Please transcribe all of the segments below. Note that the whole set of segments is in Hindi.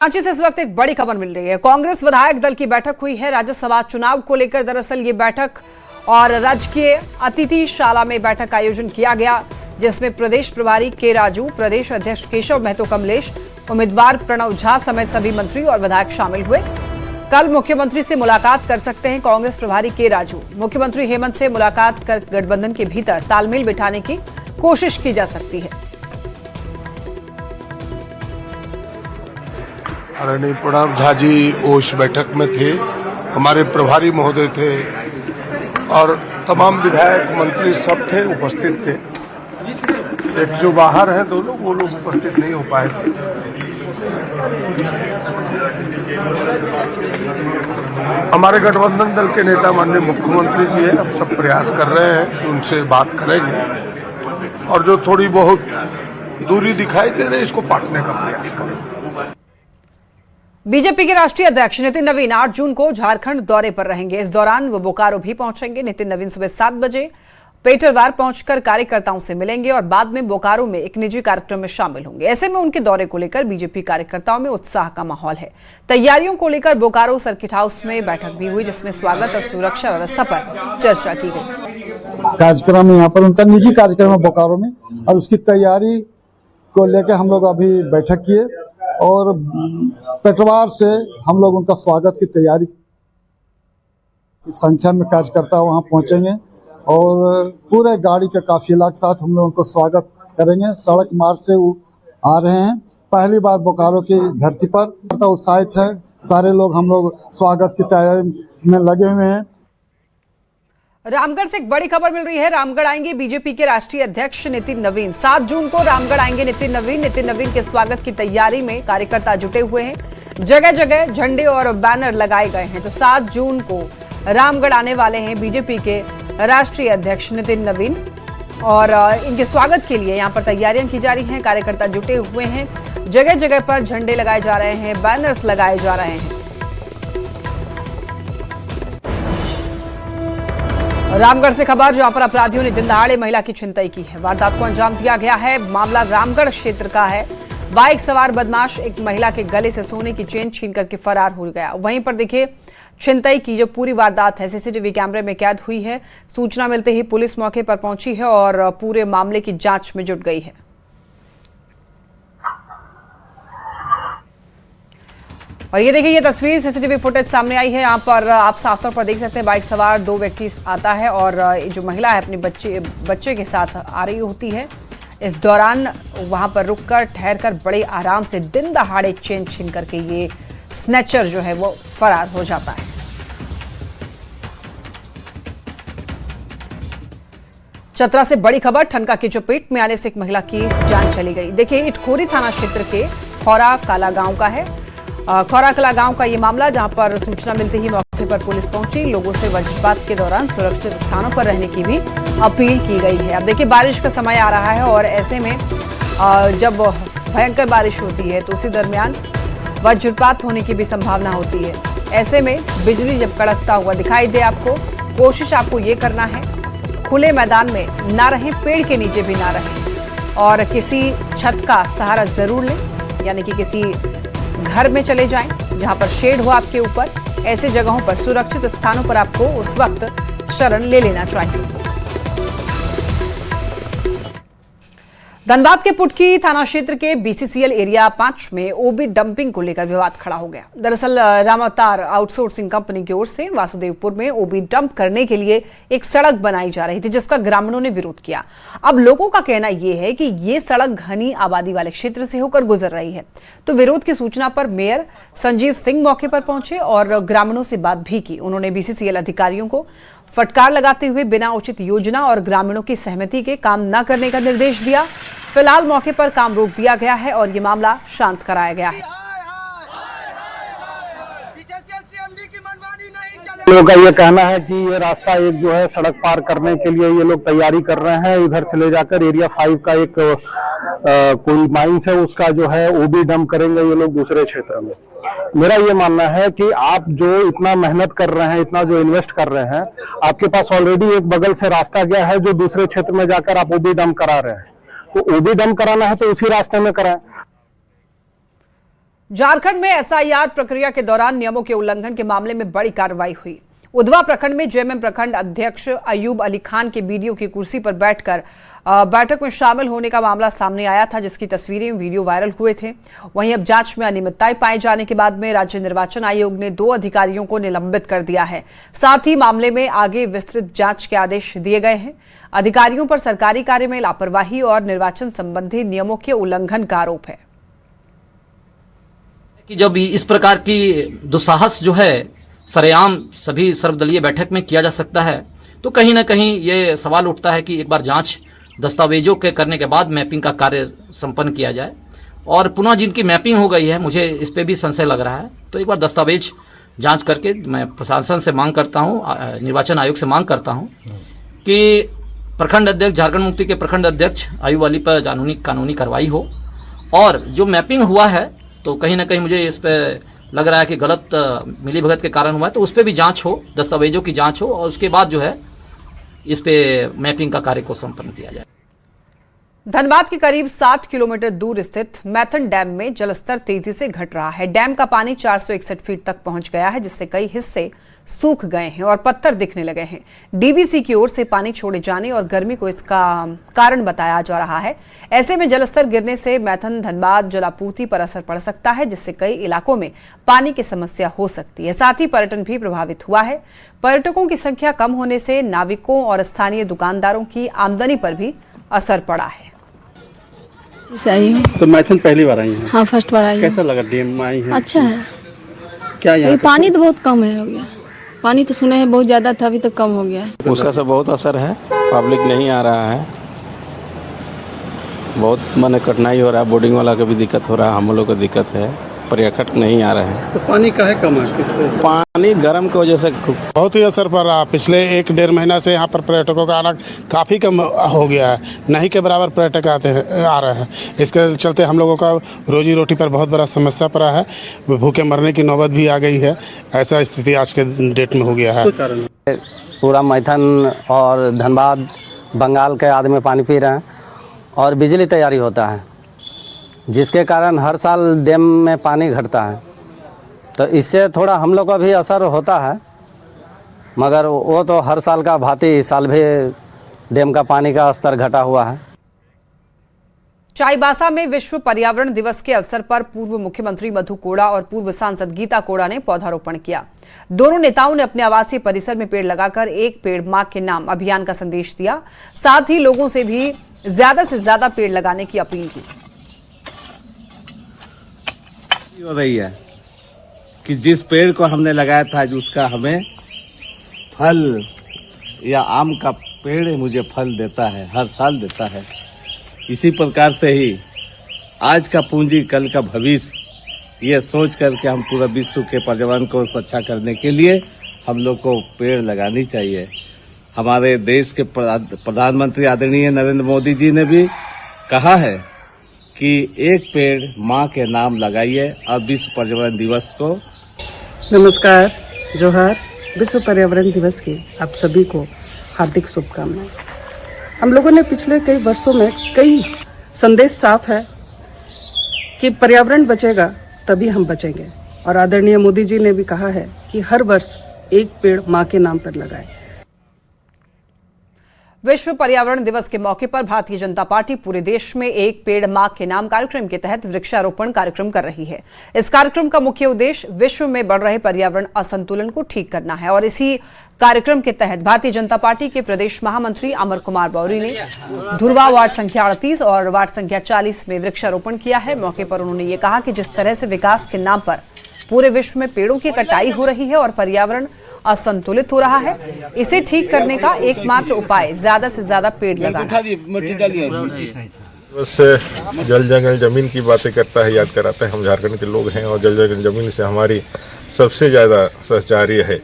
रांची से इस वक्त एक बड़ी खबर मिल रही है। कांग्रेस विधायक दल की बैठक हुई है राज्यसभा चुनाव को लेकर। दरअसल ये बैठक और राजकीय अतिथिशाला में बैठक का आयोजन किया गया, जिसमें प्रदेश प्रभारी के राजू, प्रदेश अध्यक्ष केशव महतो कमलेश, उम्मीदवार प्रणव झा समेत सभी मंत्री और विधायक शामिल हुए। कल मुख्यमंत्री से मुलाकात कर सकते हैं कांग्रेस प्रभारी के राजू। मुख्यमंत्री हेमंत से मुलाकात कर गठबंधन के भीतर तालमेल बिठाने की कोशिश की जा सकती है। आदरणीय प्रणव झा जी उस बैठक में थे, हमारे प्रभारी महोदय थे और तमाम विधायक मंत्री सब थे, उपस्थित थे। एक जो बाहर है दो लोग, वो लोग उपस्थित नहीं हो पाए थे। हमारे गठबंधन दल के नेता माननीय मुख्यमंत्री जी है, अब सब प्रयास कर रहे हैं कि उनसे बात करेंगे और जो थोड़ी बहुत दूरी दिखाई दे रही है इसको पाटने का प्रयास करेंगे। बीजेपी के राष्ट्रीय अध्यक्ष नितिन नवीन 8 जून को झारखंड दौरे पर रहेंगे। इस दौरान वो बोकारो भी पहुंचेंगे। नितिन नवीन सुबह 7 बजे पेटरवार पहुंचकर कार्यकर्ताओं से मिलेंगे और बाद में बोकारो में एक निजी कार्यक्रम में शामिल होंगे। ऐसे में उनके दौरे को लेकर बीजेपी कार्यकर्ताओं में उत्साह का माहौल है। तैयारियों को लेकर बोकारो सर्किट हाउस में बैठक भी हुई, जिसमें स्वागत और सुरक्षा व्यवस्था पर चर्चा की गई। कार्यक्रम यहाँ पर उनका निजी कार्यक्रम है बोकारो में, और उसकी तैयारी को लेकर हम लोग अभी बैठक किए और पेटरवार से हम लोग उनका स्वागत की तैयारी, संख्या में कार्यकर्ता वहां पहुंचेंगे और पूरे गाड़ी के काफिला के साथ हम लोग उनको स्वागत करेंगे। सड़क मार्ग से वो आ रहे हैं, पहली बार बोकारो की धरती पर, उत्साहित है सारे लोग। हम लोग स्वागत की तैयारी में लगे हुए हैं। रामगढ़ से एक बड़ी खबर मिल रही है। रामगढ़ आएंगे बीजेपी के राष्ट्रीय अध्यक्ष नितिन नवीन। 7 जून को रामगढ़ आएंगे नितिन नवीन। नितिन नवीन के स्वागत की तैयारी में कार्यकर्ता जुटे हुए हैं। जगह जगह झंडे और बैनर लगाए गए हैं। तो 7 जून को रामगढ़ आने वाले हैं बीजेपी के राष्ट्रीय अध्यक्ष नितिन नवीन और इनके स्वागत के लिए यहाँ पर तैयारियां की जा रही हैं। कार्यकर्ता जुटे हुए हैं, जगह जगह पर झंडे लगाए जा रहे हैं, बैनर्स लगाए जा रहे हैं। रामगढ़ से खबर, जहां पर अपराधियों ने दिन दहाड़े महिला की छिनतई की है। वारदात को अंजाम दिया गया है। मामला रामगढ़ क्षेत्र का है। बाइक सवार बदमाश एक महिला के गले से सोने की चेन छीन करके फरार हो गया। वहीं पर देखिए छिनतई की जो पूरी वारदात है सीसीटीवी कैमरे में कैद हुई है। सूचना मिलते ही पुलिस मौके पर पहुंची है और पूरे मामले की जांच में जुट गई है। और ये देखिए, ये तस्वीर सीसीटीवी फुटेज सामने आई है। यहाँ पर आप साफ तौर पर देख सकते हैं, बाइक सवार 2 व्यक्ति आता है और जो महिला है अपने बच्चे के साथ आ रही होती है। इस दौरान वहां पर रुककर ठहरकर बड़े आराम से दिन दहाड़े चेन छीन करके ये स्नैचर जो है वो फरार हो जाता है। चतरा से बड़ी खबर, ठनका की चपेट में आने से एक महिला की जान चली गई। देखिए, इटखोरी थाना क्षेत्र के खौरा कला गांव का है। खौरा कला गांव का ये मामला, जहां पर सूचना मिलते ही मौके पर पुलिस पहुंची। लोगों से वज्रपात के दौरान सुरक्षित स्थानों पर रहने की भी अपील की गई है। अब देखिए, बारिश का समय आ रहा है और ऐसे में जब भयंकर बारिश होती है तो उसी दरमियान वज्रपात होने की भी संभावना होती है। ऐसे में बिजली जब कड़कता हुआ दिखाई दे आपको, कोशिश आपको ये करना है खुले मैदान में ना रहें, पेड़ के नीचे भी ना रहें और किसी छत का सहारा जरूर लें, यानी कि किसी घर में चले जाएं जहां पर शेड हो आपके ऊपर। ऐसे जगहों पर, सुरक्षित स्थानों पर आपको उस वक्त शरण ले लेना चाहिए। धनबाद के पुटकी थाना क्षेत्र के बीसीसीएल एरिया 5 में ओबी डंपिंग को लेकर विवाद खड़ा हो गया। दरअसल रामावतार आउटसोर्सिंग कंपनी की ओर से वासुदेवपुर में ओबी डंप करने के लिए एक सड़क बनाई जा रही थी, जिसका ग्रामीणों ने विरोध किया। अब लोगों का कहना यह है कि ये सड़क घनी आबादी वाले क्षेत्र से होकर गुजर रही है। तो विरोध की सूचना पर मेयर संजीव सिंह मौके पर पहुंचे और ग्रामीणों से बात भी की। उन्होंने बीसीसीएल अधिकारियों को फटकार लगाते हुए बिना उचित योजना और ग्रामीणों की सहमति के काम न करने का निर्देश दिया। फिलहाल मौके पर काम रोक दिया गया है और ये मामला शांत कराया गया है। लोगों का ये कहना है कि ये रास्ता एक जो है सड़क पार करने के लिए ये लोग तैयारी कर रहे हैं। इधर से ले जाकर एरिया 5 का एक कोई माइंस है, उसका जो है ओबी डंप करेंगे ये लोग दूसरे क्षेत्र में। मेरा ये मानना है कि आप जो इतना मेहनत कर रहे हैं, इतना जो इन्वेस्ट कर रहे हैं, आपके पास ऑलरेडी एक बगल से रास्ता गया है जो दूसरे क्षेत्र में जाकर आप ओबी डंप करा रहे हैं। तो ओबी डंप कराना है तो उसी रास्ते में कराएं। झारखंड में एसआईआर प्रक्रिया के दौरान नियमों के उल्लंघन के मामले में बड़ी कार्रवाई हुई। उधवा प्रखंड में जेएमएम प्रखंड अध्यक्ष अयूब अली खान के बीडीओ की कुर्सी पर बैठकर बैठक में शामिल होने का मामला सामने आया था, जिसकी तस्वीरें वीडियो वायरल हुए थे। वहीं अब जांच में अनियमितताएं पाए जाने के बाद में राज्य निर्वाचन आयोग ने 2 अधिकारियों को निलंबित कर दिया है। साथ ही मामले में आगे विस्तृत जांच के आदेश दिए गए हैं। अधिकारियों पर सरकारी कार्य में लापरवाही और निर्वाचन संबंधी नियमों के उल्लंघन का आरोप है। कि जब इस प्रकार की दुस्साहस जो है सरेआम सभी सर्वदलीय बैठक में किया जा सकता है, तो कहीं ना कहीं ये सवाल उठता है कि एक बार जांच दस्तावेजों के करने के बाद मैपिंग का कार्य संपन्न किया जाए। और पुनः जिनकी मैपिंग हो गई है, मुझे इस पे भी संशय लग रहा है, तो एक बार दस्तावेज जांच करके मैं प्रशासन से मांग करता हूँ, निर्वाचन आयोग से मांग करता हूँ कि प्रखंड अध्यक्ष, झारखंड मुक्ति के प्रखंड अध्यक्ष अयूब अली पर कानूनी कार्रवाई हो। और जो मैपिंग हुआ है, तो कहीं ना कहीं मुझे इस पे लग रहा है कि गलत मिलीभगत के कारण हुआ है, तो उस पर भी जांच हो, दस्तावेजों की जांच हो और उसके बाद जो है इस पे मैपिंग का कार्य को संपन्न किया जाए। धनबाद के करीब 60 किलोमीटर दूर स्थित मैथन डैम में जलस्तर तेजी से घट रहा है। डैम का पानी 461 फीट तक पहुंच गया है, जिससे कई हिस्से सूख गए हैं और पत्थर दिखने लगे हैं। डीवीसी की ओर से पानी छोड़े जाने और गर्मी को इसका कारण बताया जा रहा है। ऐसे में जलस्तर गिरने से मैथन धनबाद जलापूर्ति पर असर पड़ सकता है, जिससे कई इलाकों में पानी की समस्या हो सकती है। साथ ही पर्यटन भी प्रभावित हुआ है। पर्यटकों की संख्या कम होने से नाविकों और स्थानीय दुकानदारों की आमदनी पर भी असर पड़ा है। आई हूँ। तो मैथन पहली बार आई हैं? हाँ, फर्स्ट बार आई हूँ। कैसा लगा डैम में आई हैं? अच्छा है। क्या यहाँ पानी तो बहुत कम है, हो गया। पानी तो सुने हैं बहुत ज़्यादा था, अभी तो कम हो गया है। उसका सब बहुत असर है, पब्लिक नहीं आ रहा है, बहुत माने कठिनाई हो रहा है, बोर्डिंग वाला को भी दिक्कत हो रहा है, हम लोग को दिक्कत है, पर्यटक नहीं आ रहे हैं। तो पानी का है कम है? किस वजह से? पानी गर्म की वजह से बहुत ही असर पड़ रहा है। पिछले 1-1.5 महीना से यहाँ पर पर्यटकों का आना काफ़ी कम हो गया है, नहीं के बराबर पर्यटक आ रहे हैं। इसके चलते हम लोगों का रोजी रोटी पर बहुत बड़ा समस्या पड़ा है, भूखे मरने की नौबत भी आ गई है। ऐसा स्थिति आज के डेट में हो गया है। पूरा मैथन और धनबाद बंगाल के आदमी पानी पी रहे हैं और बिजली तैयारी होता है, जिसके कारण हर साल डैम में पानी घटता है। तो इससे थोड़ा हम लोग का भी असर होता है, मगर वो तो हर साल का भांति इस साल भी डैम का पानी का स्तर घटा हुआ है। चाईबासा में विश्व पर्यावरण दिवस के अवसर पर पूर्व मुख्यमंत्री मधु कोड़ा और पूर्व सांसद गीता कोड़ा ने पौधारोपण किया। दोनों नेताओं ने अपने आवासीय परिसर में पेड़ लगाकर एक पेड़ मां के नाम अभियान का संदेश दिया। साथ ही लोगों से भी ज्यादा से ज्यादा पेड़ लगाने की अपील की। हो रही है कि जिस पेड़ को हमने लगाया था, उसका हमें फल या आम का पेड़ मुझे फल देता है, हर साल देता है। इसी प्रकार से ही आज का पूंजी कल का भविष्य, ये सोच करके हम पूरा विश्व के पर्यावरण को अच्छा करने के लिए हम लोग को पेड़ लगानी चाहिए। हमारे देश के प्रधानमंत्री आदरणीय नरेंद्र मोदी जी ने भी कहा है कि एक पेड़ माँ के नाम लगाइए और विश्व पर्यावरण दिवस को। नमस्कार, जोहार। विश्व पर्यावरण दिवस की आप सभी को हार्दिक शुभकामनाएं। हम लोगों ने पिछले कई वर्षों में कई संदेश साफ है कि पर्यावरण बचेगा तभी हम बचेंगे, और आदरणीय मोदी जी ने भी कहा है कि हर वर्ष एक पेड़ माँ के नाम पर लगाएं। विश्व पर्यावरण दिवस के मौके पर भारतीय जनता पार्टी पूरे देश में एक पेड़ मां के नाम कार्यक्रम के तहत वृक्षारोपण कार्यक्रम कर रही है। इस कार्यक्रम का मुख्य उद्देश्य विश्व में बढ़ रहे पर्यावरण असंतुलन को ठीक करना है और इसी कार्यक्रम के तहत भारतीय जनता पार्टी के प्रदेश महामंत्री अमर कुमार बौरी ने धुरवा वार्ड संख्या 38 और वार्ड संख्या 40 में वृक्षारोपण किया है। मौके पर उन्होंने ये कहा कि जिस तरह से विकास के नाम पर पूरे विश्व में पेड़ों की कटाई हो रही है और पर्यावरण असंतुलित हो रहा है, इसे ठीक करने का एकमात्र उपाय ज्यादा से ज्यादा पेड़ लगाना। बस जल जंगल जमीन की बातें करता है, याद कराता है हम झारखंड के लोग हैं और जल जंगल जमीन से हमारी सबसे ज़्यादा सहचार्य है।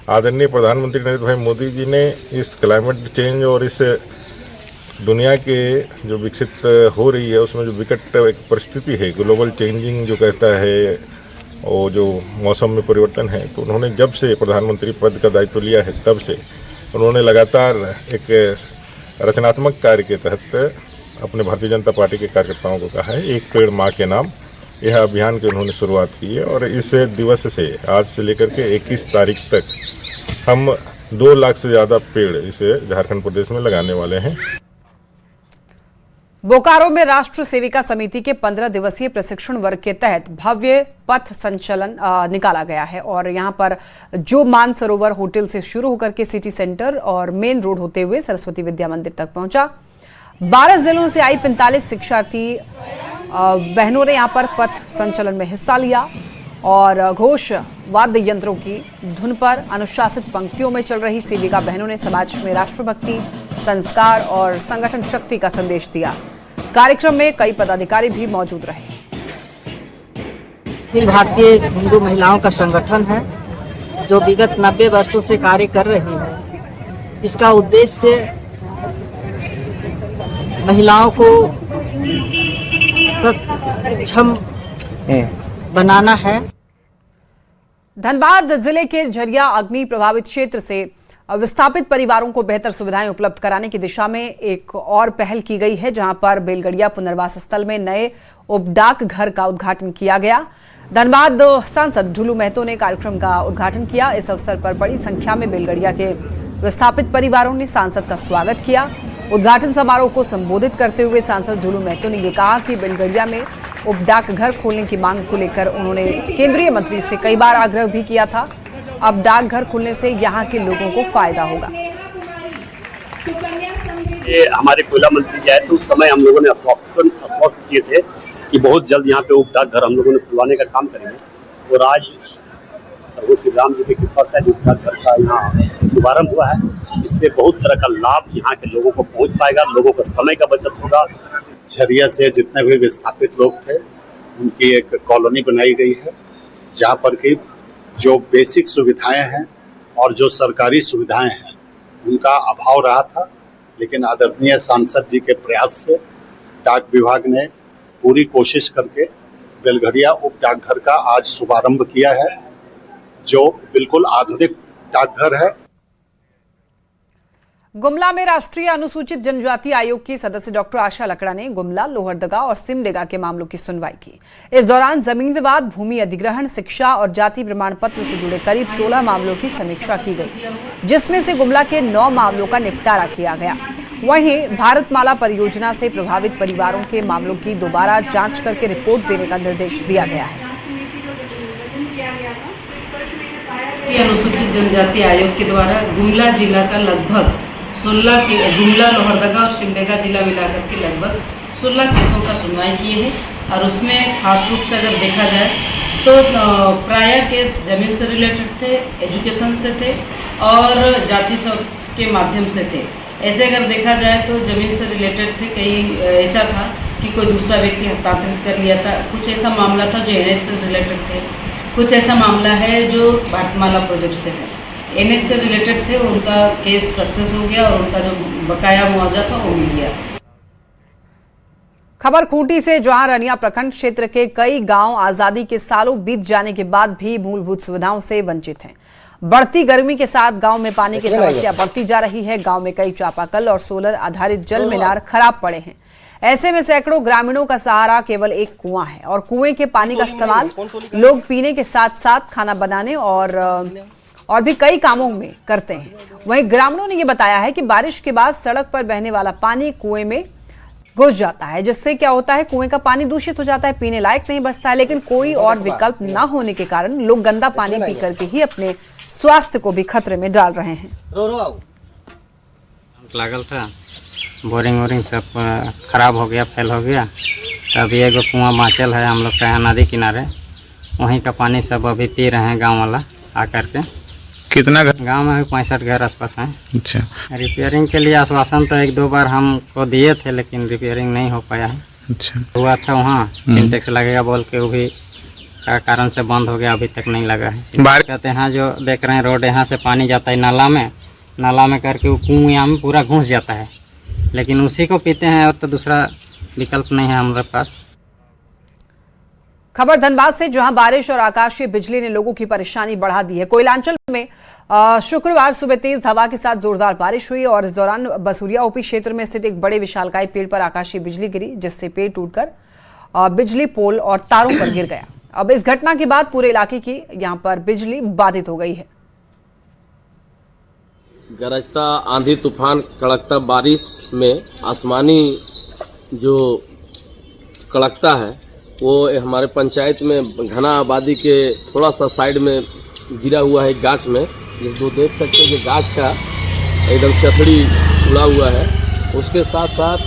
आदरणीय प्रधानमंत्री नरेंद्र भाई मोदी जी ने इस क्लाइमेट चेंज और इस दुनिया के जो विकसित हो रही है उसमें जो विकट एक परिस्थिति है, ग्लोबल चेंजिंग जो कहता है, और जो मौसम में परिवर्तन है, तो उन्होंने जब से प्रधानमंत्री पद का दायित्व लिया है तब से उन्होंने लगातार एक रचनात्मक कार्य के तहत अपने भारतीय जनता पार्टी के कार्यकर्ताओं को कहा है एक पेड़ माँ के नाम यह अभियान की उन्होंने शुरुआत की है और इस दिवस से आज से लेकर के 21 तारीख तक हम 2 लाख से ज़्यादा पेड़ इसे झारखंड प्रदेश में लगाने वाले हैं। बोकारो में राष्ट्र सेविका समिति के 15 दिवसीय प्रशिक्षण वर्ग के तहत भव्य पथ संचलन निकाला गया है और यहां पर जो मानसरोवर होटल से शुरू होकर के सिटी सेंटर और मेन रोड होते हुए सरस्वती विद्या मंदिर तक पहुंचा। 12 जिलों से आई 45 शिक्षार्थी बहनों ने यहां पर पथ संचलन में हिस्सा लिया और घोष वाद्य यंत्रों की धुन पर अनुशासित पंक्तियों में चल रही सेविका बहनों ने समाज में राष्ट्रभक्ति, संस्कार और संगठन शक्ति का संदेश दिया। कार्यक्रम में कई पदाधिकारी भी मौजूद रहे। अखिल भारतीय हिंदू महिलाओं का संगठन है जो विगत 90 वर्षों से कार्य कर रही है। इसका उद्देश्य महिलाओं को सक्षम बनाना है। धनबाद जिले के झरिया अग्नि प्रभावित क्षेत्र से विस्थापित परिवारों को बेहतर सुविधाएं उपलब्ध कराने की दिशा में एक और पहल की गई है, जहां पर बेलगड़िया पुनर्वास स्थल में नए उपडाक घर का उद्घाटन किया गया। धनबाद सांसद ढुलू महतो ने कार्यक्रम का उद्घाटन किया। इस अवसर पर बड़ी संख्या में बेलगड़िया के विस्थापित परिवारों ने सांसद का स्वागत किया। उद्घाटन समारोह को संबोधित करते हुए सांसद ढुलू महतो ने यह कहा कि बेलगड़िया में उपडाक घर खोलने की मांग को लेकर उन्होंने केंद्रीय मंत्री से कई बार आग्रह भी किया था। अब डाकघर खुलने से यहाँ के लोगों को फायदा होगा। ये हमारे कोयला मंत्री जी आए तो उस समय हम लोगों ने आश्वस्त किए थे कि बहुत जल्द यहाँ पे उप डाकघर हम लोगों ने खुलवाने का काम करेंगे और आज प्रभु श्री राम जी की कृपा से उप डाकघर का यहाँ शुभारंभ हुआ है। इससे बहुत तरह का लाभ यहाँ के लोगों को पहुँच पाएगा, लोगों का समय का बचत होगा। झरिया से जितने भी विस्थापित लोग थे उनकी एक कॉलोनी बनाई गई है जहाँ पर कि जो बेसिक सुविधाएं हैं और जो सरकारी सुविधाएं हैं उनका अभाव रहा था, लेकिन आदरणीय सांसद जी के प्रयास से डाक विभाग ने पूरी कोशिश करके बेलगड़िया उप डाकघर का आज शुभारंभ किया है, जो बिल्कुल आधुनिक डाकघर है। गुमला में राष्ट्रीय अनुसूचित जनजाति आयोग की सदस्य डॉक्टर आशा लकड़ा ने गुमला, लोहरदगा और सिमडेगा के मामलों की सुनवाई की। इस दौरान जमीन विवाद, भूमि अधिग्रहण, शिक्षा और जाति प्रमाण पत्र से जुड़े करीब 16 मामलों की समीक्षा की गई, जिसमें से गुमला के 9 मामलों का निपटारा किया गया। वहीं भारतमाला परियोजना से प्रभावित परिवारों के मामलों की दोबारा जांच करके रिपोर्ट देने का निर्देश दिया गया है। अनुसूचित जनजाति आयोग के द्वारा गुमला जिला का लगभग 16 के गुमला, लोहरदगा और सिमडेगा जिला मिलाकर के लगभग 16 केसों का सुनवाई किए हैं और उसमें खास रूप से अगर देखा जाए तो प्राय केस जमीन से रिलेटेड थे, एजुकेशन से थे और जाति के माध्यम से थे। ऐसे अगर देखा जाए तो जमीन से रिलेटेड थे, कई ऐसा था कि कोई दूसरा व्यक्ति हस्तांतरित कर लिया था, कुछ ऐसा मामला था जो NH से रिलेटेड थे, कुछ ऐसा मामला है जो भारतमाला प्रोजेक्ट से है। NH से रिलेटेड थे, उनका केस सक्सेस हो गया और उनका जो बकाया मुआवजा था वो मिल गया। खबर खूंटी से, जहां रनिया प्रखंड क्षेत्र के कई गांव आजादी के सालों बीत जाने के बाद भी मूलभूत सुविधाओं से वंचित हैं। बढ़ती गर्मी के साथ गांव में पानी की समस्या बढ़ती जा रही है। गांव में कई चापाकल और सोलर आधारित जल मीनार खराब पड़े हैं। ऐसे में सैकड़ों ग्रामीणों का सहारा केवल एक कुआं है और कुएं के पानी का इस्तेमाल लोग पीने के साथ साथ खाना बनाने और भी कई कामों में करते हैं। वहीं ग्रामीणों ने यह बताया है कि बारिश के बाद सड़क पर बहने वाला पानी कुएं में घुस जाता है, जिससे क्या होता है, कुएं का पानी दूषित हो जाता है, पीने लायक नहीं बचता है। लेकिन कोई और विकल्प न होने के कारण लोग गंदा पानी पी करके ही अपने स्वास्थ्य को भी खतरे में डाल रहे हैं। लागल था, बोरिंग वोरिंग सब खराब हो गया, फेल हो गया। अभी एक कुआं बाँचल है हम लोग के यहाँ नदी किनारे, वहीं का पानी सब अभी पी रहे हैं गाँव वाला आकर के। कितना घर गांव में 65 घर आसपास हैं। अच्छा, रिपेयरिंग के लिए आश्वासन तो 1-2 बार हमको दिए थे, लेकिन रिपेयरिंग नहीं हो पाया है। अच्छा, हुआ था वहाँ सिंटेक्स लगेगा बोल के, वो भी का कारण से बंद हो गया, अभी तक नहीं लगा है। कहते हैं जो देख रहे हैं रोड, यहाँ से पानी जाता है नाला में करके वो कुआं में पूरा घुस जाता है, लेकिन उसी को पीते हैं और तो दूसरा विकल्प नहीं है हमारे पास। खबर धनबाद से, जहां बारिश और आकाशीय बिजली ने लोगों की परेशानी बढ़ा दी है। कोयलांचल में शुक्रवार सुबह तेज हवा के साथ जोरदार बारिश हुई और इस दौरान बसुरिया ओपी क्षेत्र में स्थित एक बड़े विशालकाय पेड़ पर आकाशीय बिजली गिरी, जिससे पेड़ टूटकर बिजली पोल और तारों पर गिर गया। अब इस घटना के बाद पूरे इलाके की यहां पर बिजली बाधित हो गई है। गरजता आंधी तूफान कड़कता बारिश में आसमानी जो कड़कता है वो हमारे पंचायत में घना आबादी के थोड़ा सा साइड में गिरा हुआ है गाछ में, जिसको देख सकते हैं कि गाछ का एकदम चथड़ी उड़ा हुआ है। उसके साथ साथ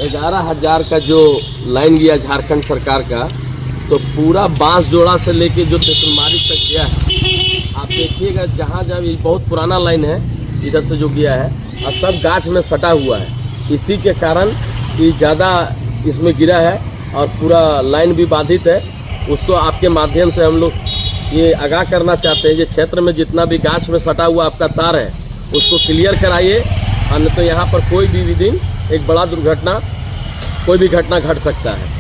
11,000 का जो लाइन गया झारखंड सरकार का, तो पूरा बांस जोड़ा से लेके जो तेतुलमारी तक गया है। आप देखिएगा जहाँ जहाँ ये बहुत पुराना लाइन है इधर से जो गया है और सब गाछ में सटा हुआ है। इसी के कारण ये ज़्यादा इसमें गिरा है और पूरा लाइन भी बाधित है। उसको आपके माध्यम से हम लोग ये आगाह करना चाहते हैं कि क्षेत्र में जितना भी गाछ में सटा हुआ आपका तार है उसको क्लियर कराइए, अन्यथा तो यहाँ पर कोई भी दिन एक बड़ा दुर्घटना, कोई भी घटना घट सकता है।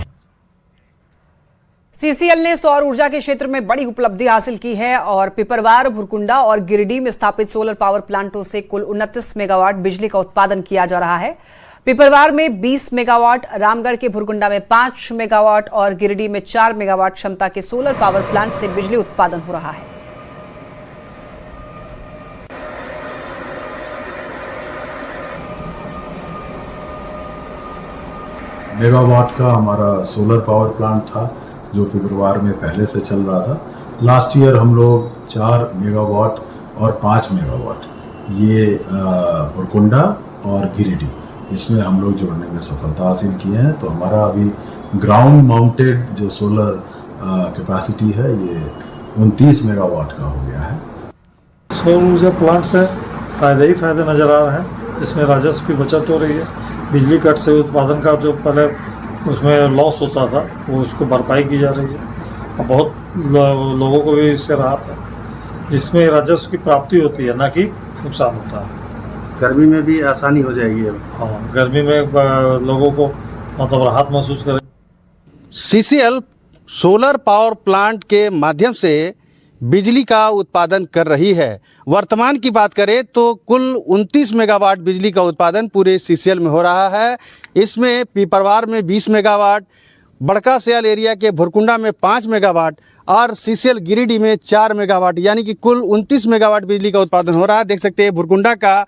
सीसीएल ने सौर ऊर्जा के क्षेत्र में बड़ी उपलब्धि हासिल की है और पिपरवार, भुरकुंडा और गिरिडीह में स्थापित सोलर पावर प्लांटों से कुल 29 मेगावाट बिजली का उत्पादन किया जा रहा है। पिपरवार में 20 मेगावाट, रामगढ़ के भुरकुंडा में 5 मेगावाट और गिरिडीह में 4 मेगावाट क्षमता के सोलर पावर प्लांट से बिजली उत्पादन हो रहा है। मेगावाट का हमारा सोलर पावर प्लांट था जो पिपरवार में पहले से चल रहा था। लास्ट ईयर हम लोग 4 मेगावाट और 5 मेगावाट ये भुरकुंडा और गिरिडीह इसमें हम लोग जोड़ने में सफलता हासिल किए हैं। तो हमारा अभी ग्राउंड माउंटेड जो सोलर कैपेसिटी है ये 29 मेगावाट का हो गया है। सौर ऊर्जा प्लांट से फ़ायदे ही फ़ायदे नज़र आ रहे हैं। इसमें राजस्व की बचत हो रही है। बिजली कट से उत्पादन का जो पहले उसमें लॉस होता था वो उसको भरपाई की जा रही है और बहुत लोगों को भी इससे राहत है, जिसमें राजस्व की प्राप्ति होती है, ना कि नुकसान होता है। गर्मी में भी आसानी हो जाएगी अब। हाँ, गर्मी में लोगों को मतलब राहत महसूस करें। सीसीएल सोलर पावर प्लांट के माध्यम से बिजली का उत्पादन कर रही है। वर्तमान की बात करें तो कुल 29 मेगावाट बिजली का उत्पादन पूरे सीसीएल में हो रहा है। इसमें पिपरवार में 20 मेगावाट, बड़का सयाल एरिया के भुरकुंडा में 5 मेगावाट और सीसीएल गिरिडीह में 4 मेगावाट, यानी कि कुल 29 मेगावाट बिजली का उत्पादन हो रहा है। देख सकते हैं भुरकुंडा का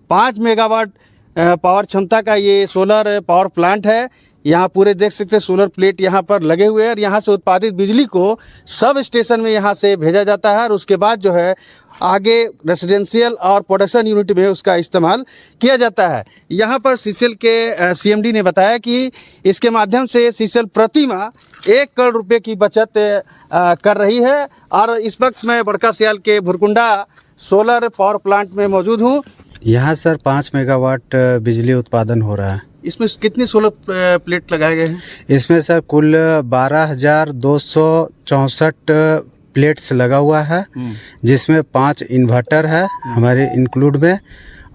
5 मेगावाट पावर क्षमता का ये सोलर पावर प्लांट है। यहाँ पूरे देख सकते हैं सोलर प्लेट यहाँ पर लगे हुए हैं और यहाँ से उत्पादित बिजली को सब स्टेशन में यहाँ से भेजा जाता है और उसके बाद जो है आगे रेसिडेंशियल और प्रोडक्शन यूनिट में उसका इस्तेमाल किया जाता है। यहाँ पर सीसीएल के सीएमडी ने बताया कि इसके माध्यम से सीसीएल प्रति माह 1 करोड़ रुपए की बचत कर रही है। और इस वक्त मैं बड़का सयाल के भुरकुंडा सोलर पावर प्लांट में मौजूद हूँ। यहाँ सर 5 मेगावाट बिजली उत्पादन हो रहा है। इसमें कितनी सोलर प्लेट लगाए गए हैं? इसमें सर कुल 12,264 प्लेट्स लगा हुआ है, जिसमें 5 इन्वर्टर है हमारे इंक्लूड में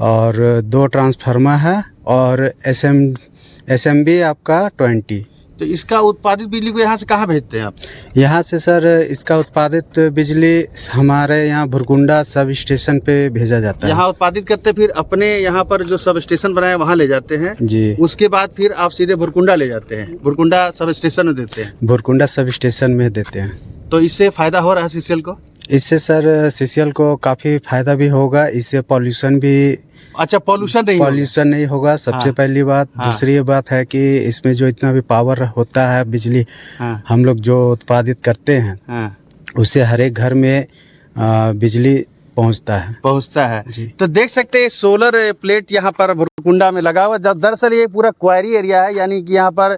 और 2 ट्रांसफार्मर है और एसएमबी आपका 20। तो इसका उत्पादित बिजली को यहाँ से कहाँ भेजते हैं आप? यहाँ से सर इसका उत्पादित बिजली हमारे यहाँ भुरकुंडा सब स्टेशन पे भेजा जाता है। यहाँ उत्पादित करते फिर अपने यहाँ पर जो सब स्टेशन बनाए वहाँ ले जाते हैं जी। उसके बाद फिर आप सीधे भुरकुंडा ले जाते हैं, भुरकुंडा सब स्टेशन में देते हैं। भुरकुंडा सब स्टेशन में देते हैं। तो इससे फायदा हो रहा है सीसीएल को? इससे सर सीसीएल को काफ़ी फायदा भी होगा। इससे पॉल्यूशन भी पॉल्यूशन नहीं होगा सबसे पहली बात। दूसरी बात है कि इसमें जो इतना भी पावर होता है बिजली हम लोग जो उत्पादित करते हैं उससे हर एक घर में बिजली पहुंचता है जी। तो देख सकते हैं सोलर प्लेट यहाँ पर भुरकुंडा में लगा हुआ। दरअसल ये पूरा क्वारी एरिया है, यानी कि यहाँ पर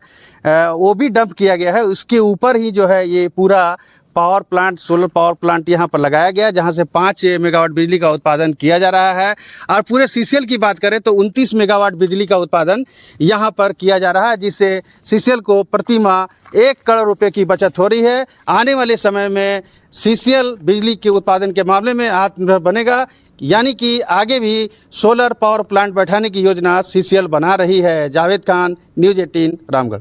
ओबी डंप किया गया है। उसके ऊपर ही जो है ये पूरा power plant, solar power plant यहाँ पर लगाया गया, जहाँ से 5 मेगावाट बिजली का उत्पादन किया जा रहा है। और पूरे सीसीएल की बात करें तो 29 मेगावाट बिजली का उत्पादन यहाँ पर किया जा रहा है, जिससे सीसीएल को प्रति माह 1 करोड़ रुपए की बचत हो रही है। आने वाले समय में सीसीएल बिजली के उत्पादन के मामले में आत्मनिर्भर बनेगा, यानी कि आगे भी सोलर पावर प्लांट बैठाने की योजना सीसीएल बना रही है। जावेद खान, न्यूज़ 18, रामगढ़।